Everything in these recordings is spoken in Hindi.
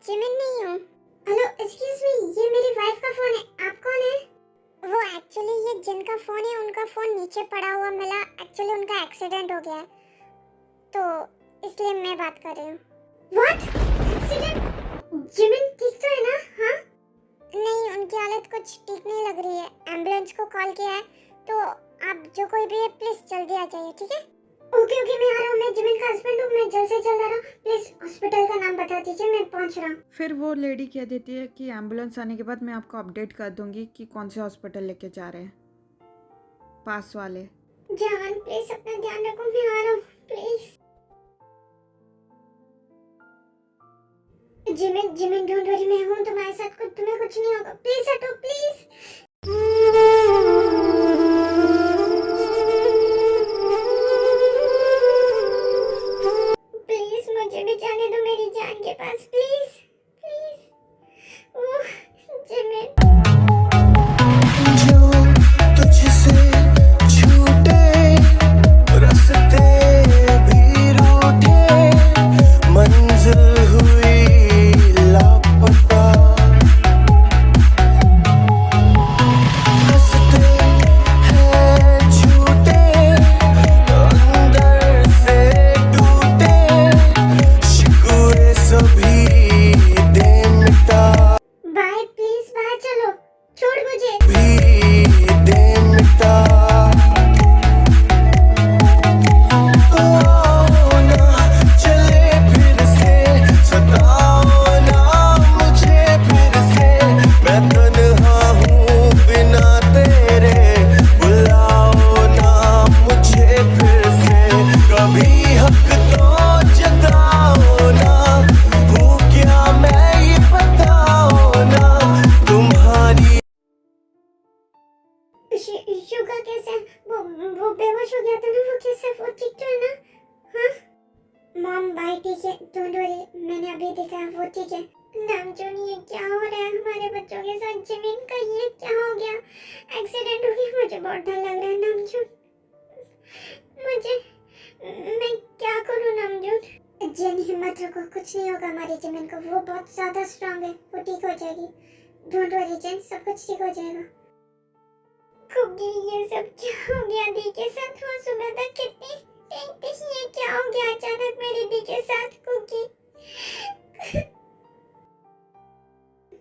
जिमिन नहीं हूँ। हेलो एक्सक्यूज मी, ये मेरी वाइफ का फोन है। आप कौन है? वो एक्चुअली ये जिनका फोन है उनका फोन नीचे पड़ा हुआ मिला। एक्चुअली उनका एक्सीडेंट हो गया है तो इसलिए मैं बात कर रही हूँ। व्हाट? एक्सीडेंट? जिमिन ठीक तो है ना? हाँ नहीं, उनकी हालत कुछ ठीक नहीं लग रही है। एम्बुलेंस को कॉल किया है तो आप जो कोई भी है प्लीज जल्दी आ जाइए, ठीक है? ओके ओके, मैं आ रहा हूँ। मैं जिमिन का हस्बैंड हूँ, मैं जल्द से जल्द आ रहा हूँ। प्लीज हॉस्पिटल का नाम बता दीजिए, मैं पहुँच रहा हूँ। फिर वो लेडी कह देती है कि एम्बुलेंस आने के बाद मैं आपको अपडेट कर दूंगी कि कौन से हॉस्पिटल लेके जा रहे हैं, पास वाले। जान प्लीज अपना ध्यान रखो, मैं आ रहा हूँ please. Jimin Jimin don't worry, मैं हूँ तुम्हारे साथ, तुम्हें कुछ नहीं होगा। प्लीज हटो प्लीज। प्लीज मुझे भी जाने दो मेरी जान के पास, प्लीज प्लीज। जिमिन जो तुझसे छूटे रास्ते भी रूठे, मंजिल हुई लापता, रास्ते हैं झूठे अंदर से टूटे, शिकवे सभी दे मिटा, बाय, प्लीज बाहर चलो, छोड़ मुझे। भी दे मिटा। आओ ना चले फिर से, सताओ ना मुझे फिर से, मैं तन्हा हूँ बिना तेरे, बुलाओ ना मुझे फिर से, कभी हक तो जताओ ना, हूँ क्या मैं ये बताओ ना, तुम्हारी शुगर कैसे है? वो बेहोश हो गया था ना, वो कैसे? वो ठीक तो है ना? हाँ मॉम भाई ठीक है, डोंट वरी, मैंने अभी देखा है, वो ठीक है। नामजोन ये क्या हो रहा है हमारे बच्चों के साथ? जिमिन का ये क्या हो गया? एक्सीडेंट हो गया, मुझे बहुत डर लग रहा है नामजोन। मैं क्या करूँ नामजोन? जिन हिम्मत रखो, कुछ नहीं होगा हमारी जिमिन को, वो बहुत ज्यादा स्ट्रांग है, वो ठीक हो जाएगी। डोंट वरी जिन, सब कुछ ठीक हो जाएगा। कुकी ये सब क्या हो गया दी के साथ? वो सुबह तक कितनी ठीक थी, ये क्या हो गया अचानक मेरी दी के साथ? कुकी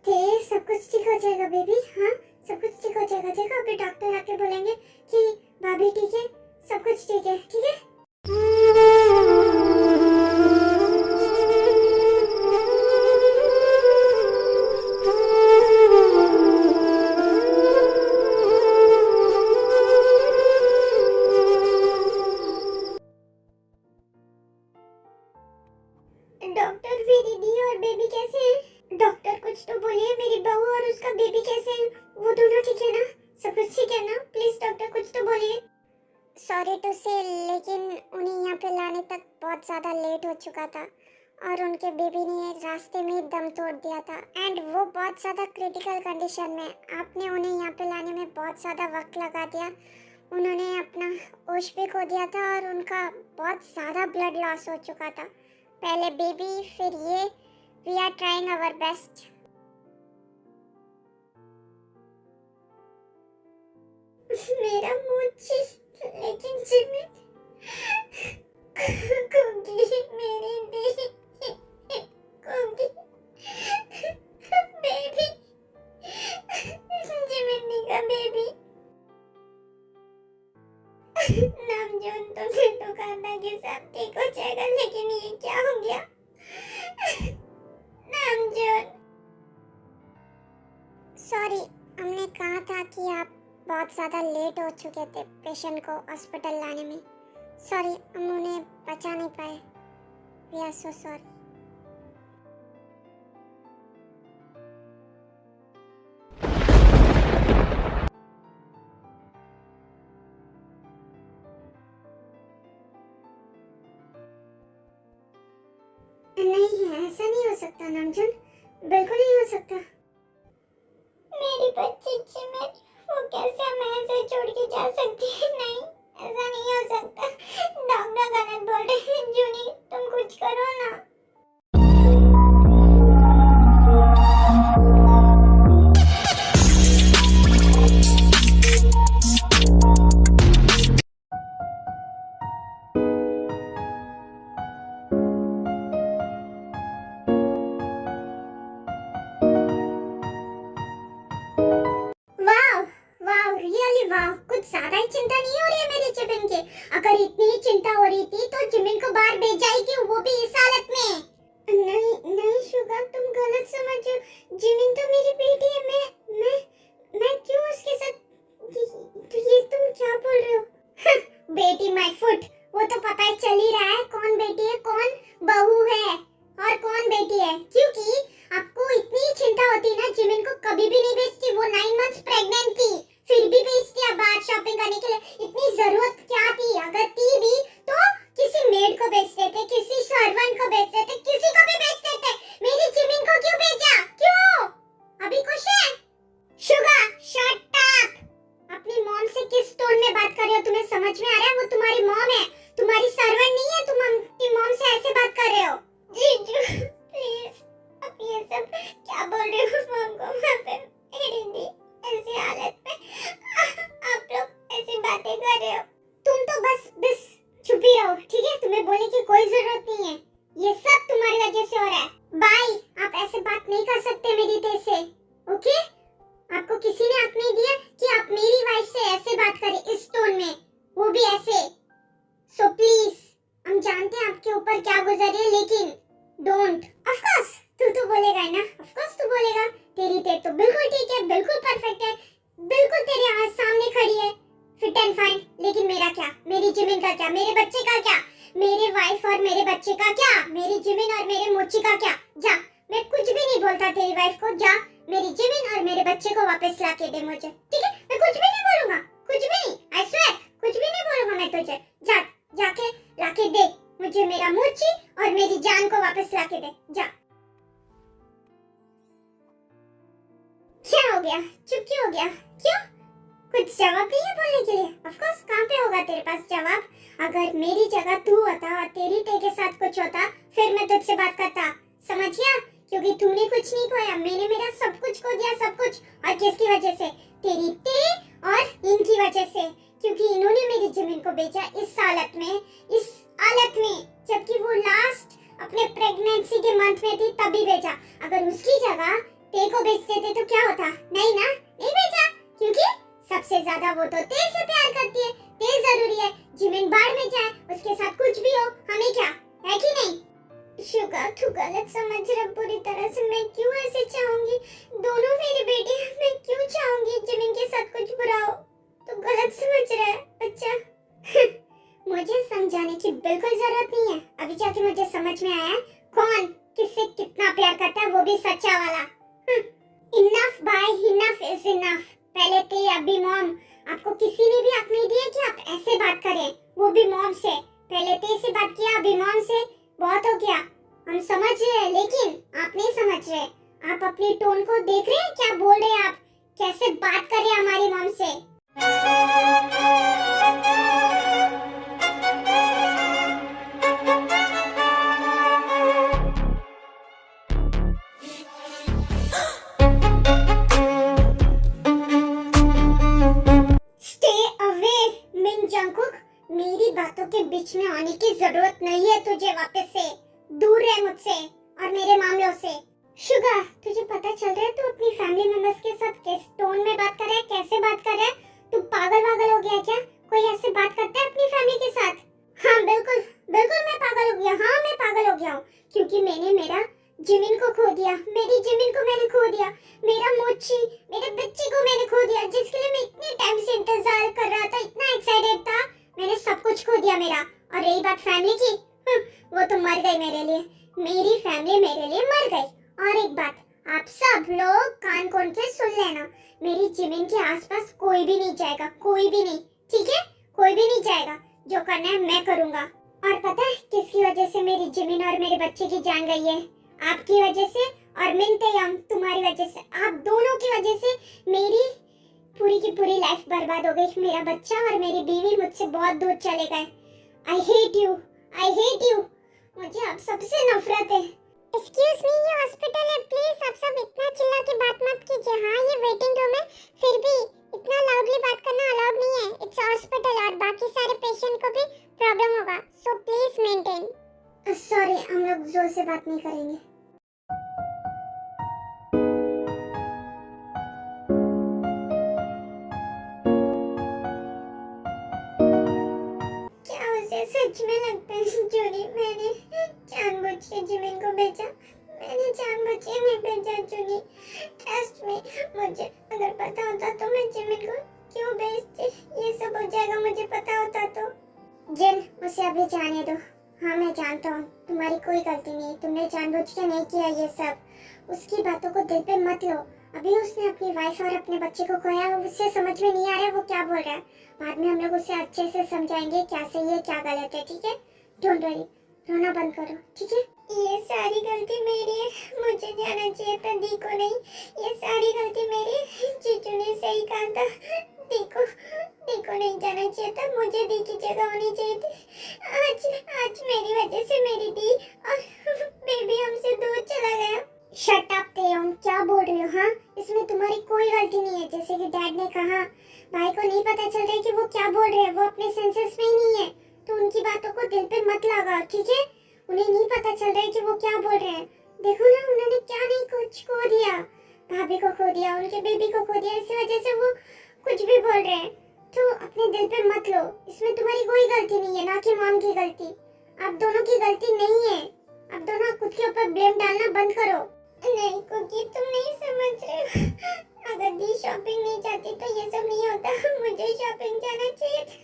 थे, सब कुछ ठीक हो जाएगा बेबी। हाँ सब कुछ ठीक हो जाएगा। देखो अभी डॉक्टर आके बोलेंगे कि भाभी ठीक है, सब कुछ ठीक है, ठीक है? डॉक्टर मेरी दी और बेबी कैसे हैं? डॉक्टर कुछ तो बोलिए, मेरी बहू और उसका बेबी कैसे हैं? वो दोनों ठीक है ना? सब कुछ ठीक है ना? प्लीज डॉक्टर कुछ तो बोलिए। सॉरी टू से, लेकिन उन्हें यहाँ पे लाने तक बहुत ज़्यादा लेट हो चुका था और उनके बेबी ने रास्ते में ही दम तोड़ दिया था एंड वो बहुत ज़्यादा क्रिटिकल कंडीशन में। आपने उन्हें यहाँ पे लाने में बहुत ज़्यादा वक्त लगा दिया, उन्होंने अपना होश भी खो दिया था और उनका बहुत ज़्यादा ब्लड लॉस हो चुका था। पहले बेबी फिर ये, we are trying our best. मेरा मोची, लेकिन जिमिन कुकी मेरी दी, कुकी बेबी, जिमिन का बेबी। नामजोन तुमने तो कहा था कि सब ठीक हो जाएगा, लेकिन ये क्या हो गया? नामजोन सॉरी, हमने कहा था कि आप बहुत ज़्यादा लेट हो चुके थे पेशेंट को हॉस्पिटल लाने में। सॉरी, हम उन्हें बचा नहीं पाए। We are so sorry. नहीं ऐसा नहीं हो सकता नामजोन, बिल्कुल नहीं हो सकता। मेरी बच्ची जिमिन, वो कैसे हमें ऐसे छोड़ के जा सकती है? नहीं ऐसा नहीं हो सकता, डॉक्टर गलत बोल रहे हैं। जूनी तुम कुछ करो ना। ज्यादा ही चिंता नहीं हो रही है मेरी जिमिन की? अगर इतनी ही चिंता हो रही थी तो जिमिन को बाहर भेजा ही क्यों, वो भी इस हालत में? नहीं नहीं शुगा, तुम गलत समझ रहे हो। जिमिन तो मेरी बेटी है। मैं क्यों उसके साथ? ये तुम क्या बोल रहे हो? बेटी माय फुट, वो तो पता ही चल ही रहा है कौन बेटी है, कौन बहू है और कौन बेटी है। क्योंकि आपको इतनी चिंता होती ना, जिमिन को कभी भी नहीं भेजती। वो 9 मंथ्स प्रेग्नेंट थी, फिर भी भेजती है बाहर शॉपिंग करने के लिए। इतनी जरूरत क्या थी? अगर थी भी तो किसी मेड को भेज देते, किसी सर्वेंट को भेज देते, किसी को भी भेज देते। मेरी जिमिन को क्यों भेजा? क्यों? अभी खुश है? Suga shut up. अपनी मॉम से किस टोन में बात कर रहे हो? तुम्हें समझ में आ रहा है? वो तुम्हारी मॉम है, तुम्हारी सर्वेंट नहीं है। तुम अपनी मॉम से ऐसे बात कर रहे हो? जीजू प्लीज, अब ये सब क्या बोल रहे हो? मॉम को वहाँ पे मेरी दी ऐसी हालत में आप लोग ऐसी बातें कर रहे हो। तुम तो बस चुप ही रहो, ठीक है? तुम्हें बोलने की कोई जरूरत नहीं है। ये सब तुम्हारी वजह से हो रहा है। बाय, आप ऐसे बात नहीं कर सकते मेरी तेज से, ओके? आपको किसी ने हक नहीं दिया कि आप मेरी वाइफ से ऐसे बात करें इस टोन में, वो भी ऐसे। सो प्लीज, हम जानते हैं आपके ऊपर क्या गुजर रही है, लेकिन डोंट। ऑफ कोर्स तू तो बोलेगा ना, ऑफ कोर्स तू बोलेगा। तेरी तेज तो बिल्कुल ठीक है, बिल्कुल परफेक्ट है, बिल्कुल तेरे आँख सामने खड़ी है, फिट एंड फाइन। लेकिन मेरा क्या? मेरी जिमिन का क्या? मेरे बच्चे का क्या? मेरे वाइफ और मेरे बच्चे का क्या? मेरी जिमिन और मेरे मोची का क्या? जा, मैं कुछ भी नहीं बोलता तेरी वाइफ को। जा, मेरी जिमिन और मेरे बच्चे को वापस ला के दे मुझे, ठीक है? मैं कुछ भी नहीं बोलूंगा, कुछ भी नहीं। आई स्वेयर, कुछ भी नहीं बोलूंगा मैं तुझे। जा, जाके लाके दे मुझे मेरा मोची और मेरी जान को वापस लाके दे। जा। क्या हो गया? चुप क्यों हो गया? क्यों? कुछ जवाब नहीं है बोलने के लिए? ऑफ कोर्स, कहाँ पे होगा तेरे पास जवाब? अगर मेरी जगह तू होता और तेरी ते के साथ कुछ होता, फिर मैं तुझसे बात करता, समझ गया? क्योंकि तूने कुछ नहीं खोया, मैंने मेरा सब कुछ खो दिया, सब कुछ। और किसकी वजह से? तेरी ते और इनकी वजह से। क्योंकि इन्होंने मेरी जिमिन को भेजा इस हालत में, जबकि वो लास्ट अपने प्रेगनेंसी के मंथ में थी तभी भेजा। अगर उसकी जगह ते को भेज देते तो क्या होता? नहीं ना, नहीं भेजा, क्योंकि सबसे ज्यादा वो तो ते से प्यार करती है। ते जरूरी है, जिमिन बाहर में जाए, उसके साथ कुछ भी हो, हमें क्या है कि नहीं? शुगा तू गलत समझ रहा पूरी तरह से। मैं क्यों ऐसे चाहूंगी? दोनों मेरी बेटी हैं, मैं क्यों चाहूंगी जिमिन के साथ कुछ बुरा हो? तू गलत समझ रहा है अच्छा। मुझे समझाने की बिल्कुल जरूरत नहीं है। अभी जाके मुझे समझ में आया कौन किससे कितना प्यार करता है, वो भी सच्चा वाला। Enough bye, enough is enough. पहले ते अभी मॉम, आपको किसी ने भी हक नहीं दिया कि आप ऐसे बात करें, वो भी मॉम से। पहले ते से बात किया, अभी मॉम से। बहुत हो गया, हम समझ रहे हैं, लेकिन आप नहीं समझ रहे। आप अपनी टोन को देख रहे हैं? क्या बोल रहे हैं आप? कैसे बात कर रहे हैं हमारी मॉम से? स्टे अवे मिन जंगकुक, मेरी बातों के बीच में आने की जरूरत नहीं है तुझे। वापस से दूर रह मुझसे और मेरे मामलों से। शुगा, तुझे पता चल रहा है तू अपनी फैमिली मेंबर्स के साथ किस टोन में बात कर रहा है, कैसे बात कर रहा है? तू पागल हो गया क्या? कोई ऐसे बात करता है अपनी फैमिली के साथ? हाँ बिल्कुल बिल्कुल, मैं पागल हो गया। हाँ मैं पागल हो गया हूँ, क्योंकि मैंने मेरा जिमिन को खो दिया, मेरी जिमिन को मैंने खो दिया, मेरा मोची, मेरे बच्चे को मैंने खो दिया, जिसके लिए मैं इतने टाइम से इंतजार कर रहा था, इतना एक्साइटेड था। मैंने सब कुछ खो दिया मेरा। और रही बात फैमिली की, वो तो मर गई मेरे लिए, मेरी फैमिली मेरे लिए मर गई। और एक बात, आप सब लोग कान खोल के सुन लेना, मेरी जिमिन के आसपास कोई भी नहीं जाएगा, कोई भी नहीं, ठीक है? कोई भी नहीं जाएगा। जो करना है मैं करूंगा। और पता है किसकी वजह से मेरी जिमिन और मेरे बच्चे की जान गई है? आपकी वजह से और मिन तेयंग तुम्हारी वजह से। आप दोनों की वजह से मेरी पूरी की पूरी लाइफ बर्बाद हो गई। मेरा बच्चा और मेरी बीवी मुझसे बहुत दूर चले गए। I hate you, I hate you. मुझे आप सबसे नफरत है। एक्सक्यूज मी, ये हॉस्पिटल है, प्लीज आप सब इतना चिल्ला के बात मत कीजिए। हाँ ये वेटिंग रूम है, फिर भी इतना लाउडली बात करना अलाउड नहीं है। इट्स हॉस्पिटल और बाकी सारे पेशेंट को भी प्रॉब्लम होगा, सो प्लीज मेंटेन। सॉरी, हम लोग जोर से बात नहीं करेंगे। सच में लगता है जूनी, मैंने जानबूझ के जिमिन को भेजा। मैंने जानबूझ के नहीं भेजा जूनी, ट्रस्ट में। मुझे अगर पता होता तो मैं जिमिन को क्यों भेजती, ये सब हो जाएगा मुझे पता होता तो। जिन, उसे अभी जाने दो। हाँ मैं जानता हूँ तुम्हारी कोई गलती नहीं, तुमने जानबूझ के नहीं किया ये सब। उसकी बातों को दिल पे मत लो। अभी उसने अपनी वाइफ और अपने बच्चे को खोया, उससे समझ में नहीं आ रहा है वो क्या बोल रहा है। बाद में हम लोग उसे अच्छे से समझाएंगे क्या सही है क्या गलत है, ठीक है? डोंट वरी, रोना बंद करो, ठीक है? ये सारी गलती मेरी है, मुझे जाना चाहिए था दी को नहीं। ये सारी गलती मेरी है, जीजू ने सही कहा था। दी को नहीं जाना चाहिए था, मुझे दी की जगह होनी चाहिए थी। आज मेरी वजह से मेरी दी और बेबी हमसे दूर चला गया। शट अप तेयोंग, क्या बोल रही हो? हाँ, इसमें तुम्हारी कोई गलती नहीं है। जैसे कि डैड ने कहा, भाई को नहीं पता चल रहा है कि वो क्या बोल रहे हैं, वो अपने सेंसेस में ही नहीं है। तो उनकी बातों को दिल पे मत लगाओ, ठीक है? उन्हें नहीं पता चल रहा है कि वो क्या बोल रहे हैं। देखो ना, उन्होंने क्या नहीं कुछ खो दिया, भाभी को खो दिया, उनके बेबी को खो दिया, इसी वजह से वो कुछ भी बोल रहे हैं। तो अपने दिल पे मत लो, इसमें तुम्हारी कोई गलती नहीं है, ना कि मॉम की गलती। आप दोनों की गलती नहीं है। आप दोनों खुद के ऊपर ब्लेम डालना बंद करो। नहीं कुकी, तुम नहीं समझ रहे हो। अगर दी शॉपिंग नहीं जाती तो ये सब नहीं होता। मुझे शॉपिंग जाना चाहिए था।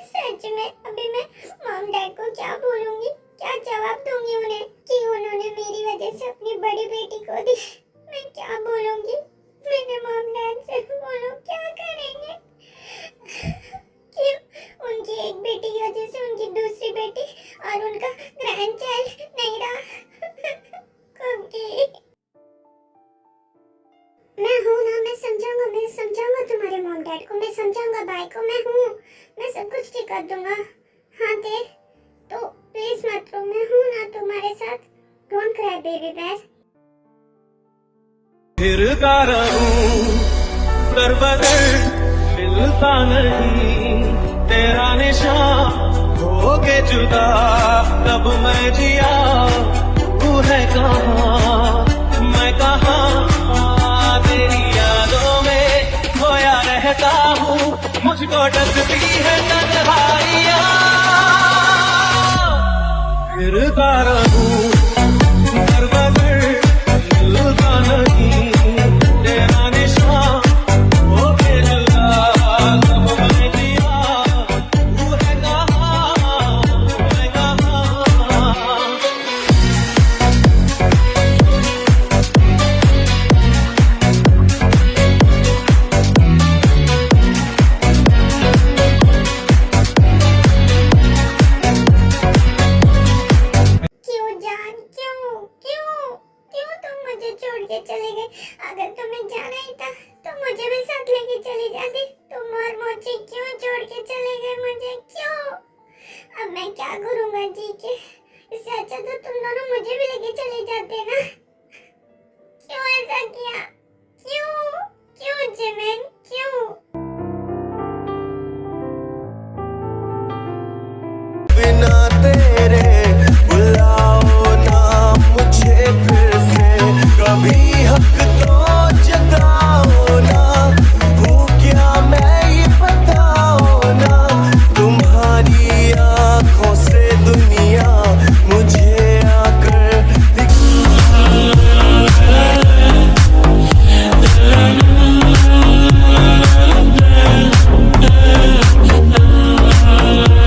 सच में अभी मैं मॉम डैड को क्या बोलूंगी, क्या जवाब दूंगी उन्हें कि उन्होंने मेरी वजह से अपनी बड़ी बेटी को दी। मैं क्या बोलूंगी? मैंने मॉम डैड से बोलो क्या करेंगे? क्यों उनकी एक बेटी की वजह से उनकी दूसरी बेटी और उनका ग्रैंडचाइल्ड नहीं रहा? मैं हूँ ना, मैं समझाऊंगा तुम्हारे मॉम डैड को, मैं समझाऊंगा भाई को, मैं हूँ, मैं सब कुछ ठीक कर दूंगा। हाँ दे, तो प्लीज मत रो, मैं हूँ ना तुम्हारे साथ। डोंट क्राई बेबी बेर। फिरता रहूं दर बदर, मिलता नहीं तेरा निशान, हो के जुदा तब मैं जिया, तू है कहाँ मैं कहाँ, तेरी यादों में खोया रहता हूँ, मुझको डसती है तन्हाइयाँ। फिरता रहूं दर बदर, मिलता नहीं तेरा निशान, हो के जुदा तब मैं जिया, तू है कहाँ मैं कहाँ। क्यों जान, क्यों क्यों क्यों तुम मुझे छोड़ के चले गए? अगर तुम्हें जाना ही था तो मुझे भी साथ लेके चली जाती। तुम और मोची क्यों छोड़ के चले गए मुझे, क्यों? अब मैं क्या करूँगा जी के? इससे अच्छा तो तुम दोनों